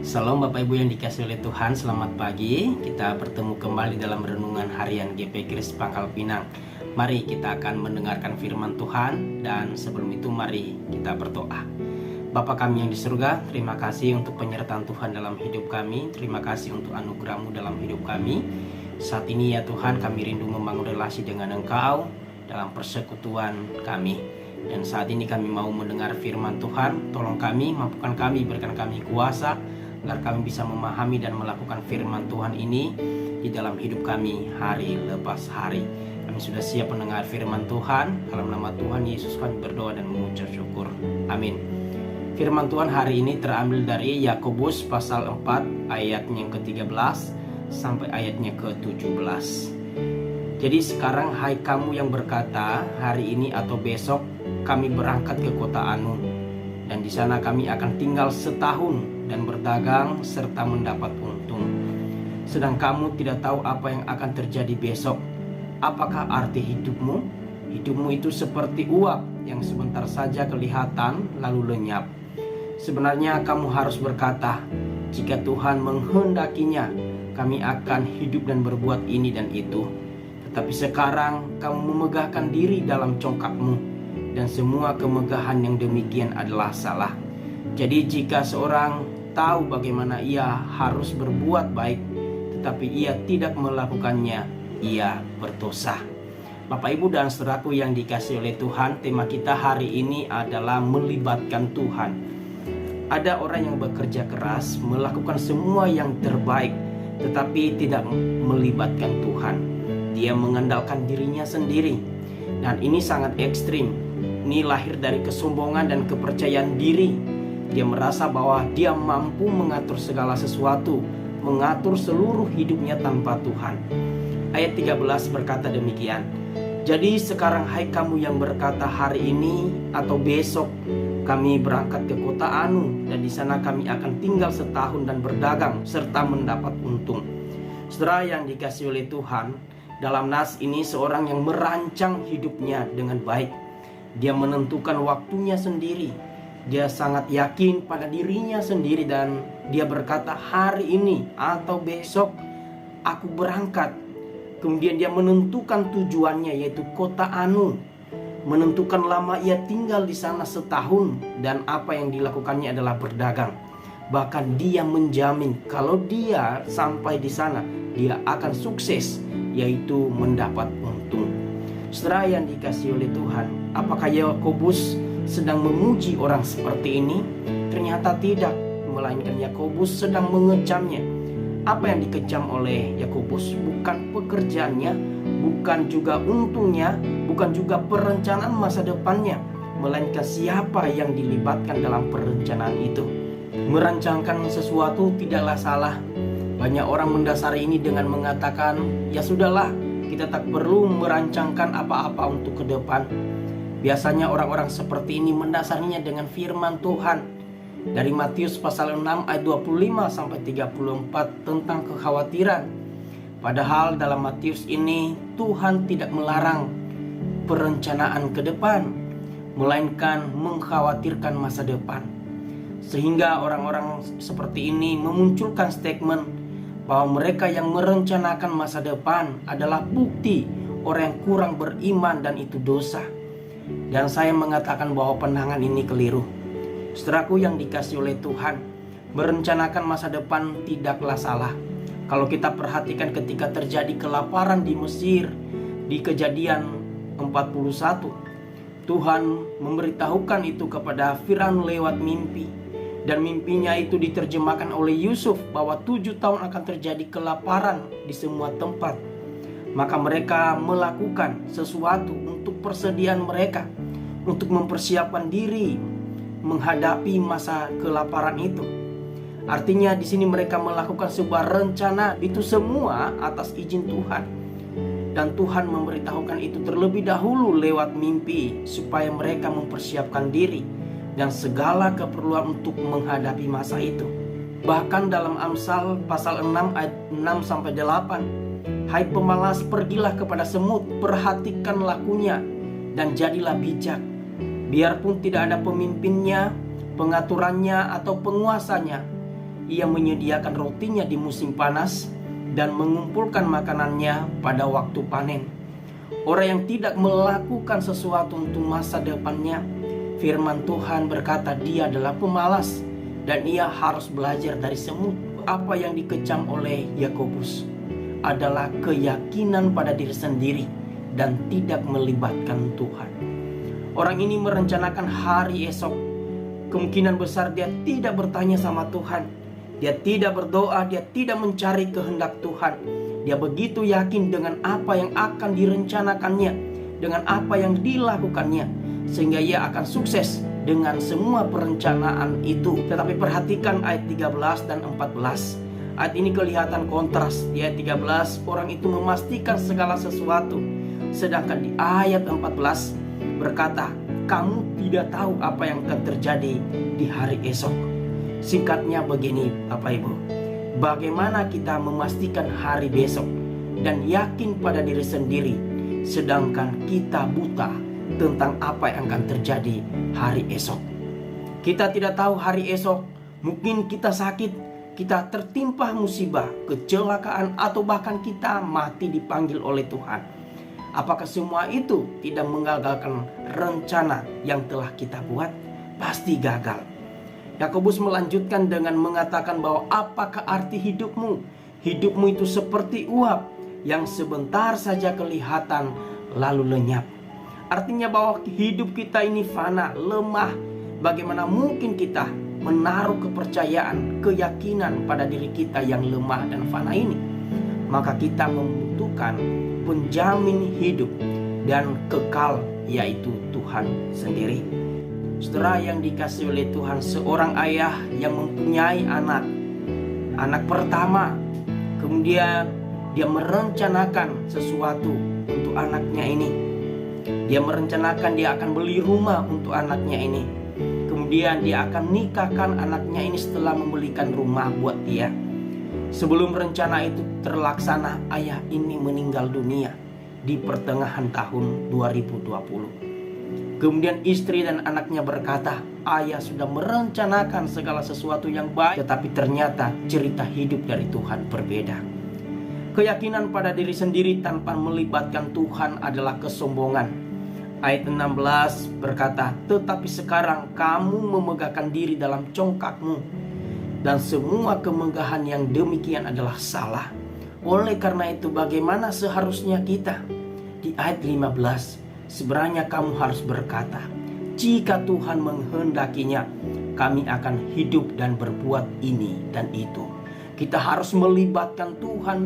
Salam Bapak Ibu yang dikasihi oleh Tuhan, selamat pagi. Kita bertemu kembali dalam renungan harian GP Kris Pangkal Pinang. Mari kita akan mendengarkan firman Tuhan, dan sebelum itu mari kita berdoa. Bapa kami yang di surga, terima kasih untuk penyertaan Tuhan dalam hidup kami. Terima kasih untuk anugerah-Mu dalam hidup kami. Saat ini ya Tuhan, kami rindu membangun relasi dengan Engkau dalam persekutuan kami. Dan saat ini kami mau mendengar firman Tuhan. Tolong kami, mampukan kami, berikan kami kuasa agar kami bisa memahami dan melakukan firman Tuhan ini di dalam hidup kami hari lepas hari. Kami sudah siap mendengar firman Tuhan. Dalam nama Tuhan Yesus kami berdoa dan mengucap syukur. Amin. Firman Tuhan hari ini terambil dari Yakobus pasal 4 ayatnya yang ke-13 sampai ayatnya ke-17. Jadi sekarang hai kamu yang berkata, hari ini atau besok kami berangkat ke kota Anu, dan di sana kami akan tinggal setahun dan berdagang serta mendapat untung. Sedang kamu tidak tahu apa yang akan terjadi besok. Apakah arti hidupmu? Hidupmu itu seperti uap yang sebentar saja kelihatan lalu lenyap. Sebenarnya kamu harus berkata, jika Tuhan menghendakinya, kami akan hidup dan berbuat ini dan itu. Tetapi sekarang kamu memegahkan diri dalam congkakmu, dan semua kemegahan yang demikian adalah salah. Jadi jika seorang tahu bagaimana ia harus berbuat baik, tetapi ia tidak melakukannya, ia berdosa. Bapak Ibu dan saudaraku yang dikasihi oleh Tuhan, tema kita hari ini adalah melibatkan Tuhan. Ada orang yang bekerja keras, melakukan semua yang terbaik, tetapi tidak melibatkan Tuhan. Dia mengandalkan dirinya sendiri, dan ini sangat ekstrim. Ini lahir dari kesombongan dan kepercayaan diri. Dia merasa bahwa dia mampu mengatur segala sesuatu, mengatur seluruh hidupnya tanpa Tuhan. Ayat 13 berkata demikian. Jadi sekarang hai kamu yang berkata hari ini atau besok kami berangkat ke kota Anu, dan di sana kami akan tinggal setahun dan berdagang serta mendapat untung. Saudara yang dikasihi oleh Tuhan, dalam nas ini seorang yang merancang hidupnya dengan baik. Dia menentukan waktunya sendiri. Dia sangat yakin pada dirinya sendiri, dan dia berkata hari ini atau besok aku berangkat. Kemudian dia menentukan tujuannya, yaitu kota Anu. Menentukan lama ia tinggal di sana setahun, dan apa yang dilakukannya adalah berdagang. Bahkan dia menjamin kalau dia sampai di sana dia akan sukses, yaitu mendapat untung. Saudara yang dikasihi oleh Tuhan, apakah Yakobus sedang memuji orang seperti ini? Ternyata tidak, melainkan Yakobus sedang mengecamnya. Apa yang dikecam oleh Yakobus bukan pekerjaannya, bukan juga untungnya, bukan juga perencanaan masa depannya, melainkan siapa yang dilibatkan dalam perencanaan itu. Merancangkan sesuatu tidaklah salah. Banyak orang mendasari ini dengan mengatakan, ya sudahlah, kita tak perlu merancangkan apa-apa untuk ke depan. Biasanya orang-orang seperti ini mendasarinya dengan firman Tuhan dari Matius pasal 6 ayat 25 sampai 34 tentang kekhawatiran. Padahal dalam Matius ini Tuhan tidak melarang perencanaan ke depan, melainkan mengkhawatirkan masa depan. Sehingga orang-orang seperti ini memunculkan statement bahwa mereka yang merencanakan masa depan adalah bukti orang yang kurang beriman, dan itu dosa. Dan saya mengatakan bahwa pandangan ini keliru. Saudaraku yang dikasihi oleh Tuhan, merencanakan masa depan tidaklah salah. Kalau kita perhatikan ketika terjadi kelaparan di Mesir, di Kejadian 41, Tuhan memberitahukan itu kepada Firaun lewat mimpi. Dan mimpinya itu diterjemahkan oleh Yusuf bahwa 7 tahun akan terjadi kelaparan di semua tempat. Maka mereka melakukan sesuatu untuk persediaan mereka, untuk mempersiapkan diri menghadapi masa kelaparan itu. Artinya di sini mereka melakukan sebuah rencana, itu semua atas izin Tuhan. Dan Tuhan memberitahukan itu terlebih dahulu lewat mimpi, supaya mereka mempersiapkan diri dan segala keperluan untuk menghadapi masa itu. Bahkan dalam Amsal pasal 6 ayat 6 sampai 8, hai pemalas, pergilah kepada semut, perhatikan lakunya, dan jadilah bijak. Biarpun tidak ada pemimpinnya, pengaturannya, atau penguasanya, Ia menyediakan rotinya di musim panas dan mengumpulkan makanannya pada waktu panen. Orang yang tidak melakukan sesuatu untuk masa depannya, firman Tuhan berkata dia adalah pemalas dan ia harus belajar dari semut. Apa yang dikecam oleh Yakobus adalah keyakinan pada diri sendiri dan tidak melibatkan Tuhan. Orang ini merencanakan hari esok. Kemungkinan besar dia tidak bertanya sama Tuhan. Dia tidak berdoa, dia tidak mencari kehendak Tuhan. Dia begitu yakin dengan apa yang akan direncanakannya, dengan apa yang dilakukannya, sehingga ia akan sukses dengan semua perencanaan itu. Tetapi perhatikan ayat 13 dan 14. Ayat ini kelihatan kontras. Di ayat 13 orang itu memastikan segala sesuatu, sedangkan di ayat 14 berkata, kamu tidak tahu apa yang akan terjadi di hari esok. Singkatnya begini Bapak Ibu, bagaimana kita memastikan hari besok dan yakin pada diri sendiri, sedangkan kita buta tentang apa yang akan terjadi hari esok. Kita tidak tahu hari esok. Mungkin kita sakit, kita tertimpa musibah, kecelakaan, atau bahkan kita mati dipanggil oleh Tuhan. Apakah semua itu tidak menggagalkan rencana yang telah kita buat? Pasti gagal. Yakobus melanjutkan dengan mengatakan bahwa apakah arti hidupmu? Hidupmu itu seperti uap yang sebentar saja kelihatan lalu lenyap. Artinya bahwa hidup kita ini fana, lemah. Bagaimana mungkin kita menaruh kepercayaan, keyakinan pada diri kita yang lemah dan fana ini? Maka kita membutuhkan penjamin hidup dan kekal, yaitu Tuhan sendiri. Saudara yang dikasihi oleh Tuhan, seorang ayah yang mempunyai anak pertama, kemudian dia merencanakan sesuatu untuk anaknya ini. Dia merencanakan dia akan beli rumah untuk anaknya ini. Kemudian dia akan nikahkan anaknya ini setelah membelikan rumah buat dia. Sebelum rencana itu terlaksana, ayah ini meninggal dunia di pertengahan tahun 2020. Kemudian istri dan anaknya berkata, ayah sudah merencanakan segala sesuatu yang baik, tetapi ternyata cerita hidup dari Tuhan berbeda. Keyakinan pada diri sendiri tanpa melibatkan Tuhan adalah kesombongan. Ayat 16 berkata, tetapi sekarang kamu memegahkan diri dalam congkakmu, dan semua kemegahan yang demikian adalah salah. Oleh karena itu bagaimana seharusnya kita? Di ayat 15, sebenarnya kamu harus berkata, jika Tuhan menghendakinya, kami akan hidup dan berbuat ini dan itu. Kita harus melibatkan Tuhan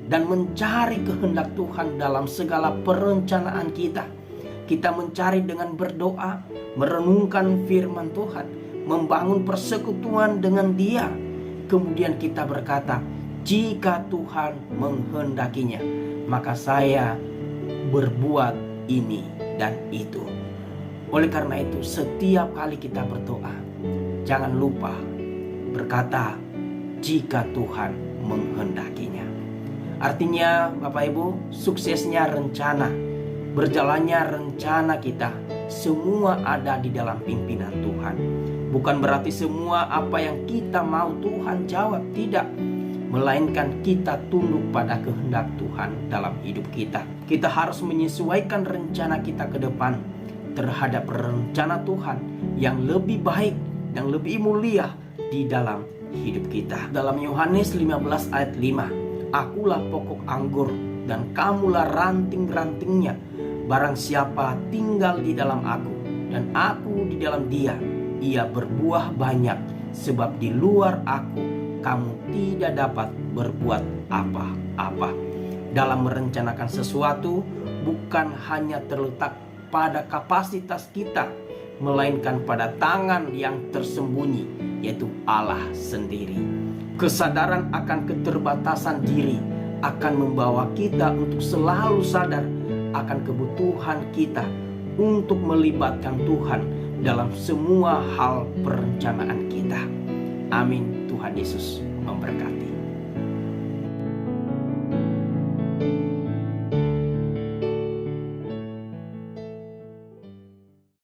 dan mencari kehendak Tuhan dalam segala perencanaan kita. Kita mencari dengan berdoa, merenungkan firman Tuhan, membangun persekutuan dengan Dia. Kemudian kita berkata, jika Tuhan menghendakinya, maka saya berbuat ini dan itu. Oleh karena itu setiap kali kita berdoa, jangan lupa berkata, jika Tuhan menghendakinya. Artinya Bapak Ibu, suksesnya rencana, berjalannya rencana kita, semua ada di dalam pimpinan Tuhan. Bukan berarti semua apa yang kita mau Tuhan jawab, tidak. Melainkan kita tunduk pada kehendak Tuhan dalam hidup kita. Kita harus menyesuaikan rencana kita ke depan terhadap rencana Tuhan yang lebih baik, yang lebih mulia di dalam hidup kita. Dalam Yohanes 15 ayat 5, akulah pokok anggur dan kamulah ranting-rantingnya. Barang siapa tinggal di dalam aku dan aku di dalam dia, ia berbuah banyak, sebab di luar aku kamu tidak dapat berbuat apa-apa. Dalam merencanakan sesuatu bukan hanya terletak pada kapasitas kita, melainkan pada tangan yang tersembunyi, yaitu Allah sendiri. Kesadaran akan keterbatasan diri akan membawa kita untuk selalu sadar akan kebutuhan kita untuk melibatkan Tuhan dalam semua hal perencanaan kita. Amin. Tuhan Yesus memberkati.